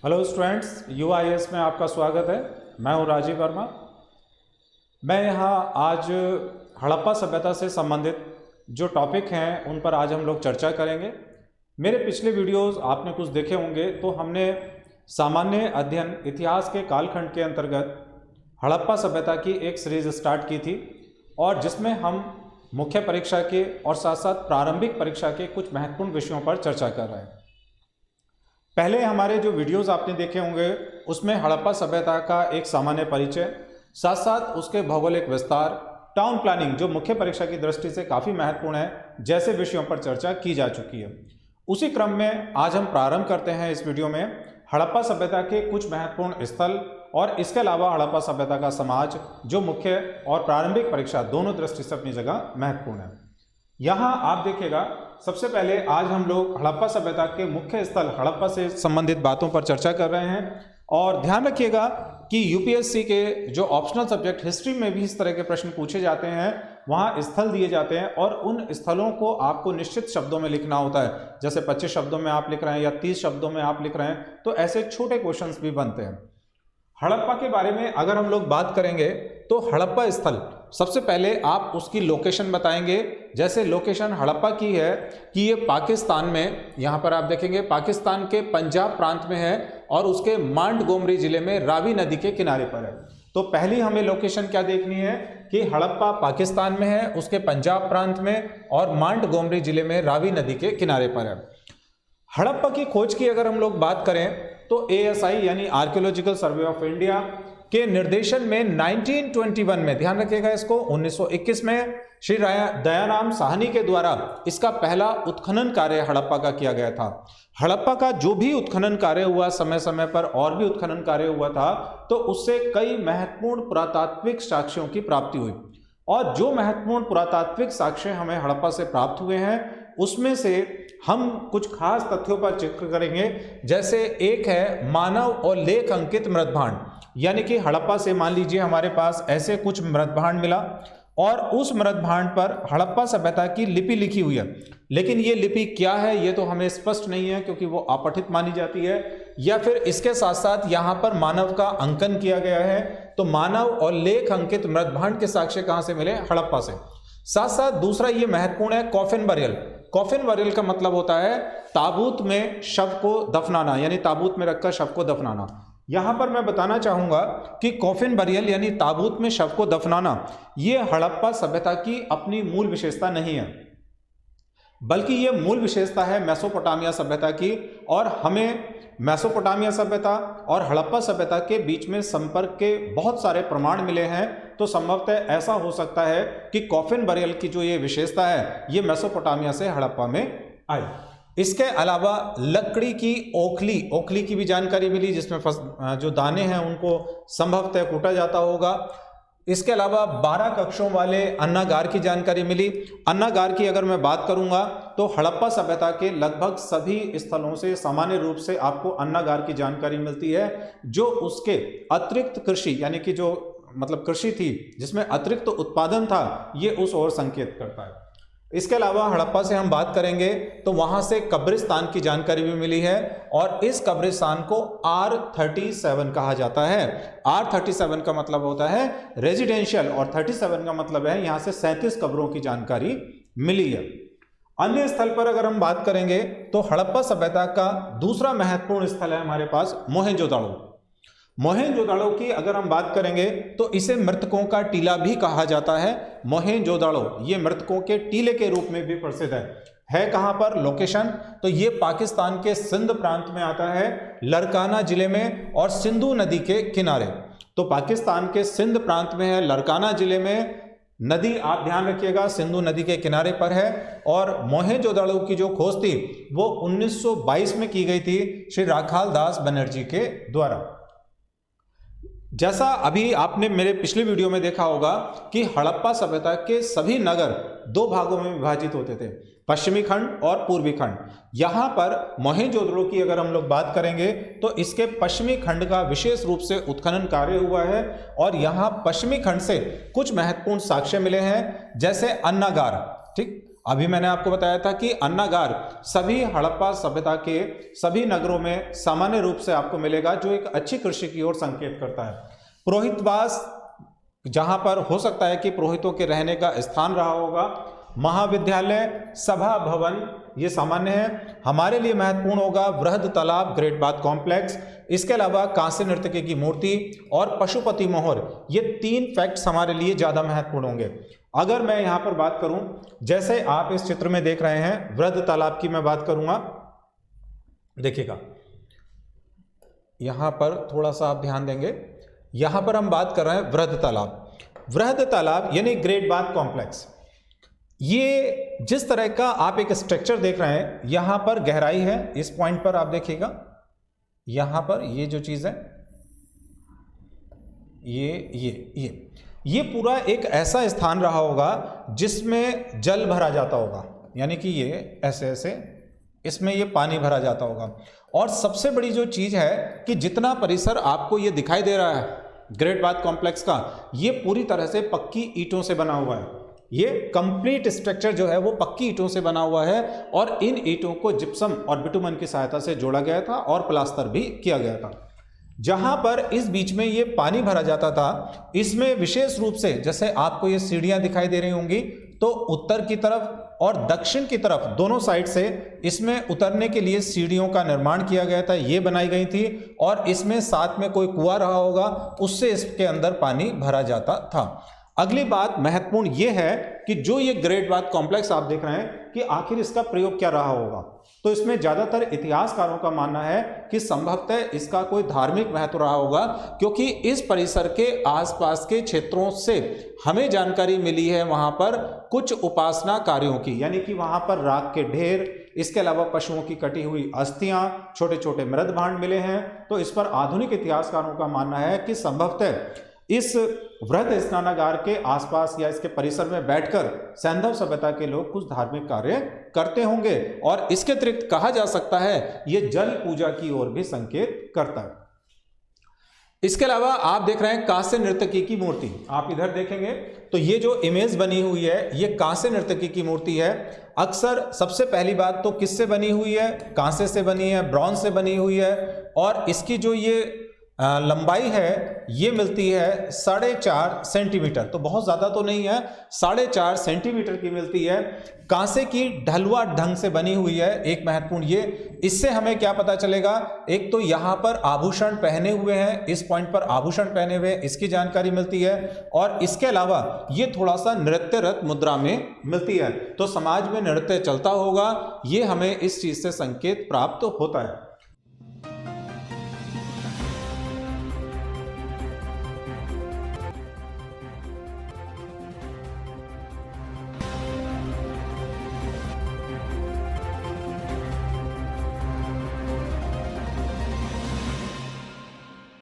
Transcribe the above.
Hello students, यूआईएस में आपका स्वागत है। मैं हूं राजीव वर्मा। मैं यहां आज हड़प्पा सभ्यता से संबंधित जो टॉपिक हैं उन पर आज हम लोग चर्चा करेंगे। मेरे पिछले वीडियोस आपने कुछ देखे होंगे, तो हमने सामान्य अध्ययन इतिहास के कालखंड के अंतर्गत हड़प्पा सभ्यता की एक सीरीज स्टार्ट की थी, और जिसमें हम मुख्य परीक्षा के और साथ साथ प्रारंभिक परीक्षा के कुछ महत्वपूर्ण विषयों पर चर्चा कर रहे हैं। पहले हमारे जो वीडियोस आपने देखे होंगे उसमें हड़प्पा सभ्यता का एक सामान्य परिचय, साथ साथ उसके भौगोलिक विस्तार, टाउन प्लानिंग जो मुख्य परीक्षा की दृष्टि से काफ़ी महत्वपूर्ण है, जैसे विषयों पर चर्चा की जा चुकी है। उसी क्रम में आज हम प्रारंभ करते हैं इस वीडियो में हड़प्पा सभ्यता के कुछ महत्वपूर्ण स्थल और इसके अलावा हड़प्पा सभ्यता का समाज, जो मुख्य और प्रारंभिक परीक्षा दोनों दृष्टि से अपनी जगह महत्वपूर्ण है। यहाँ आप देखिएगा, सबसे पहले आज हम लोग हड़प्पा सभ्यता के मुख्य स्थल हड़प्पा से संबंधित बातों पर चर्चा कर रहे हैं। और ध्यान रखिएगा कि यूपीएससी के जो ऑप्शनल सब्जेक्ट हिस्ट्री में भी इस तरह के प्रश्न पूछे जाते हैं, वहाँ स्थल दिए जाते हैं और उन स्थलों को आपको निश्चित शब्दों में लिखना होता है। जैसे 25 शब्दों में आप लिख रहे हैं या 30 शब्दों में आप लिख रहे हैं, तो ऐसे छोटे क्वेश्चंस भी बनते हैं। हड़प्पा के बारे में अगर हम लोग बात करेंगे तो हड़प्पा स्थल, सबसे पहले आप उसकी लोकेशन बताएंगे। जैसे लोकेशन हड़प्पा की है कि ये पाकिस्तान में, यहाँ पर आप देखेंगे पाकिस्तान के पंजाब प्रांत में है और उसके मांडगोमरी जिले में रावी नदी के किनारे पर है। तो पहली हमें लोकेशन क्या देखनी है कि हड़प्पा पाकिस्तान में है, उसके पंजाब प्रांत में और मांडगोमरी जिले में रावी नदी के किनारे पर है। हड़प्पा की खोज की अगर हम लोग बात करें तो ASI यानी आर्कियोलॉजिकल सर्वे ऑफ इंडिया के निर्देशन में 1921 में, ध्यान रखिएगा इसको, 1921 में श्री दयाराम साहनी के द्वारा इसका पहला उत्खनन कार्य हड़प्पा का किया गया था। हड़प्पा का जो भी उत्खनन कार्य हुआ, समय समय पर और भी उत्खनन कार्य हुआ था, तो उससे कई महत्वपूर्ण पुरातात्विक साक्ष्यों की प्राप्ति हुई। और जो महत्वपूर्ण पुरातात्विक साक्ष्य हमें हड़प्पा से प्राप्त हुए हैं, उसमें से हम कुछ खास तथ्यों पर जिक्र करेंगे। जैसे एक है मानव और लेख अंकित मृतभांड, यानी कि हड़प्पा से मान लीजिए हमारे पास ऐसे कुछ मृतभांड मिला और उस मृतभांड पर हड़प्पा सभ्यता की लिपि लिखी हुई है, लेकिन ये लिपि क्या है ये तो हमें स्पष्ट नहीं है, क्योंकि वो अपठित मानी जाती है। या फिर इसके साथ साथ यहाँ पर मानव का अंकन किया गया है, तो मानव और लेख अंकित मृतभांड के साक्ष्य कहाँ से मिले? हड़प्पा से। साथ साथ दूसरा ये महत्वपूर्ण है कॉफिन बरियल। कॉफिन बरियल का मतलब होता है ताबूत में शव को दफनाना, यानी ताबूत में रखकर शव को दफनाना। यहां पर मैं बताना चाहूंगा कि कॉफिन बरियल यानी ताबूत में शव को दफनाना, यह हड़प्पा सभ्यता की अपनी मूल विशेषता नहीं है, बल्कि यह मूल विशेषता है मेसोपोटामिया सभ्यता की। और हमें मेसोपोटामिया सभ्यता और हड़प्पा सभ्यता के बीच में संपर्क के बहुत सारे प्रमाण मिले हैं। तो संभवतः ऐसा हो सकता है कि कॉफिन बरियल की जो ये विशेषता है, ये मेसोपोटामिया से हड़प्पा में आई। इसके अलावा लकड़ी की ओखली की भी जानकारी मिली, जिसमें जो दाने हैं उनको संभवतः कूटा जाता होगा। इसके अलावा 12 कक्षों वाले अन्नागार की जानकारी मिली। अन्नागार की अगर मैं बात करूंगा तो हड़प्पा सभ्यता के लगभग सभी स्थलों से सामान्य रूप से आपको अन्नागार की जानकारी मिलती है, जो उसके अतिरिक्त कृषि, यानी कि जो मतलब कृषि थी जिसमें अतिरिक्त उत्पादन था, ये उस ओर संकेत करता है। इसके अलावा हड़प्पा से हम बात करेंगे तो वहां से कब्रिस्तान की जानकारी भी मिली है, और इस कब्रिस्तान को R37 कहा जाता है। R37 का मतलब होता है रेजिडेंशियल, और 37 का मतलब है यहां से 37 कब्रों की जानकारी मिली है। अन्य स्थल पर अगर हम बात करेंगे तो हड़प्पा सभ्यता का दूसरा महत्वपूर्ण स्थल है हमारे पास मोहेंजोदड़ो। मोहेंजोदड़ो की अगर हम बात करेंगे तो इसे मृतकों का टीला भी कहा जाता है। मोहेंजोदड़ो ये मृतकों के टीले के रूप में भी प्रसिद्ध है कहां पर? लोकेशन तो ये पाकिस्तान के सिंध प्रांत में आता है, लरकाना जिले में और सिंधु नदी के किनारे। तो पाकिस्तान के सिंध प्रांत में है, लरकाना जिले में, नदी आप ध्यान रखिएगा सिंधु नदी के किनारे पर है। और मोहेंजोदड़ो की जो खोज थी वो 1922 में की गई थी श्री राखाल दास बनर्जी के द्वारा। जैसा अभी आपने मेरे पिछले वीडियो में देखा होगा कि हड़प्पा सभ्यता के सभी नगर 2 भागों में विभाजित होते थे, पश्चिमी खंड और पूर्वी खंड। यहाँ पर मोहेंजोदड़ो की अगर हम लोग बात करेंगे तो इसके पश्चिमी खंड का विशेष रूप से उत्खनन कार्य हुआ है, और यहाँ पश्चिमी खंड से कुछ महत्वपूर्ण साक्ष्य मिले हैं, जैसे अन्नागार। ठीक, अभी मैंने आपको बताया था कि अन्नागार सभी हड़प्पा सभ्यता के सभी नगरों में सामान्य रूप से आपको मिलेगा, जो एक अच्छी कृषि की ओर संकेत करता है। पुरोहितवास, जहां पर हो सकता है कि पुरोहितों के रहने का स्थान रहा होगा। महाविद्यालय, सभा भवन, ये सामान्य है। हमारे लिए महत्वपूर्ण होगा वृहद तालाब, ग्रेट बाथ कॉम्प्लेक्स। इसके अलावा कांस्य नर्तकी की मूर्ति और पशुपति मोहर, ये 3 फैक्ट्स हमारे लिए ज़्यादा महत्वपूर्ण होंगे। अगर मैं यहाँ पर बात करूँ, जैसे आप इस चित्र में देख रहे हैं, वृहद तालाब की मैं बात करूँगा। देखिएगा, यहाँ पर थोड़ा सा आप ध्यान देंगे, यहाँ पर हम बात कर रहे हैं वृहद तालाब। वृहद तालाब यानी ग्रेट बाथ कॉम्प्लेक्स, ये जिस तरह का आप एक स्ट्रक्चर देख रहे हैं, यहां पर गहराई है, इस पॉइंट पर आप देखिएगा, यहां पर ये जो चीज है, ये पूरा एक ऐसा स्थान रहा होगा जिसमें जल भरा जाता होगा, यानी कि ये ऐसे ऐसे इसमें ये पानी भरा जाता होगा। और सबसे बड़ी जो चीज है कि जितना परिसर आपको ये दिखाई दे रहा है ग्रेट बाथ कॉम्प्लेक्स का, ये पूरी तरह से पक्की ईंटों से बना हुआ है। ये कंप्लीट स्ट्रक्चर जो है वो पक्की ईंटों से बना हुआ है और इन ईंटों को जिप्सम और बिटुमन की सहायता से जोड़ा गया था और प्लास्टर भी किया गया था। जहां पर इस बीच में ये पानी भरा जाता था, इसमें विशेष रूप से जैसे आपको ये सीढ़ियां दिखाई दे रही होंगी, तो उत्तर की तरफ और दक्षिण की तरफ दोनों साइड से इसमें उतरने के लिए सीढ़ियों का निर्माण किया गया था, ये बनाई गई थी। और इसमें साथ में कोई कुआं रहा होगा, उससे इसके अंदर पानी भरा जाता था। अगली बात महत्वपूर्ण ये है कि जो ये ग्रेट बाथ कॉम्प्लेक्स आप देख रहे हैं कि आखिर इसका प्रयोग क्या रहा होगा, तो इसमें ज्यादातर इतिहासकारों का मानना है कि संभवतः इसका कोई धार्मिक महत्व रहा होगा, क्योंकि इस परिसर के आसपास के क्षेत्रों से हमें जानकारी मिली है वहां पर कुछ उपासना कार्यों की, यानी कि वहां पर राख के ढेर, इसके अलावा पशुओं की कटी हुई अस्थियां, छोटे छोटे मृद भांड मिले हैं। तो इस पर आधुनिक इतिहासकारों का मानना है कि संभवतः इस वृहद स्नानागार के आसपास या इसके परिसर में बैठकर सैंधव सभ्यता के लोग कुछ धार्मिक कार्य करते होंगे। और इसके अतिरिक्त कहा जा सकता है ये जल पूजा की ओर भी संकेत करता है। इसके अलावा आप देख रहे हैं कांस्य नर्तकी की मूर्ति, आप इधर देखेंगे तो ये जो इमेज बनी हुई है ये कांस्य नर्तकी की मूर्ति है। अक्सर सबसे पहली बात तो किससे बनी हुई है? कांस्य से बनी है, ब्रॉन्ज से बनी हुई है। और इसकी जो ये लंबाई है ये मिलती है 4.5 सेंटीमीटर, तो बहुत ज़्यादा तो नहीं है, 4.5 सेंटीमीटर की मिलती है। कांसे की ढलुआ ढंग से बनी हुई है। एक महत्वपूर्ण ये, इससे हमें क्या पता चलेगा, एक तो यहाँ पर आभूषण पहने हुए हैं, इस पॉइंट पर आभूषण पहने हुए इसकी जानकारी मिलती है। और इसके अलावा ये थोड़ा सा नृत्यरत मुद्रा में मिलती है, तो समाज में नृत्य चलता होगा, ये हमें इस चीज़ से संकेत प्राप्त होता है।